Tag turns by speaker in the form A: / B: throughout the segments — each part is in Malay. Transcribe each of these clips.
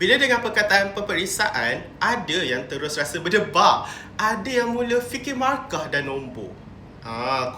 A: Bila dengan perkataan peperiksaan, ada yang terus rasa berdebar. Ada yang mula fikir markah dan nombor.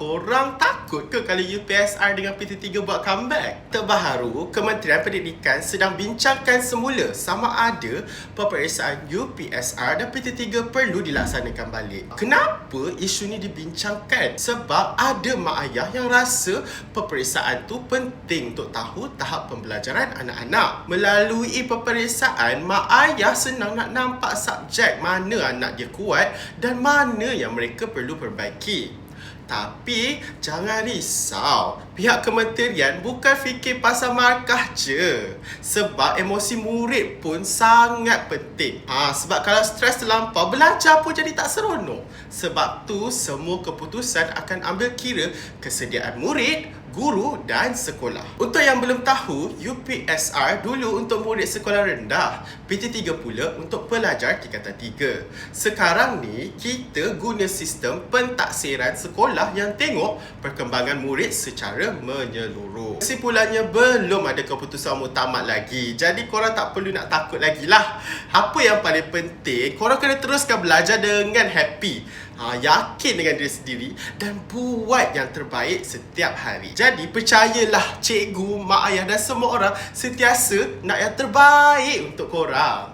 A: Korang takut ke kalau UPSR dengan PT3 buat comeback? Terbaru, Kementerian Pendidikan sedang bincangkan semula sama ada peperiksaan UPSR dan PT3 perlu dilaksanakan balik. Kenapa isu ni dibincangkan? Sebab ada mak ayah yang rasa peperiksaan tu penting untuk tahu tahap pembelajaran anak-anak. Melalui peperiksaan, mak ayah senang nak nampak subjek mana anak dia kuat dan mana yang mereka perlu perbaiki. Tapi jangan risau, pihak kementerian bukan fikir pasal markah je. Sebab emosi murid pun sangat penting. Sebab kalau stres terlampau, belajar pun jadi tak seronok. Sebab tu semua keputusan akan ambil kira kesediaan murid, guru dan sekolah. Untuk yang belum tahu, UPSR dulu untuk murid sekolah rendah, PT3 pula untuk pelajar tingkatan 3. Sekarang ni, kita guna sistem pentaksiran sekolah yang tengok perkembangan murid secara menyeluruh. Kesimpulannya, belum ada keputusan muktamad lagi. Jadi korang tak perlu nak takut lagi lah. Apa yang paling penting, korang kena teruskan belajar dengan happy. Yakin dengan diri sendiri dan buat yang terbaik setiap hari. Jadi percayalah, cikgu, mak ayah dan semua orang sentiasa nak yang terbaik untuk korang.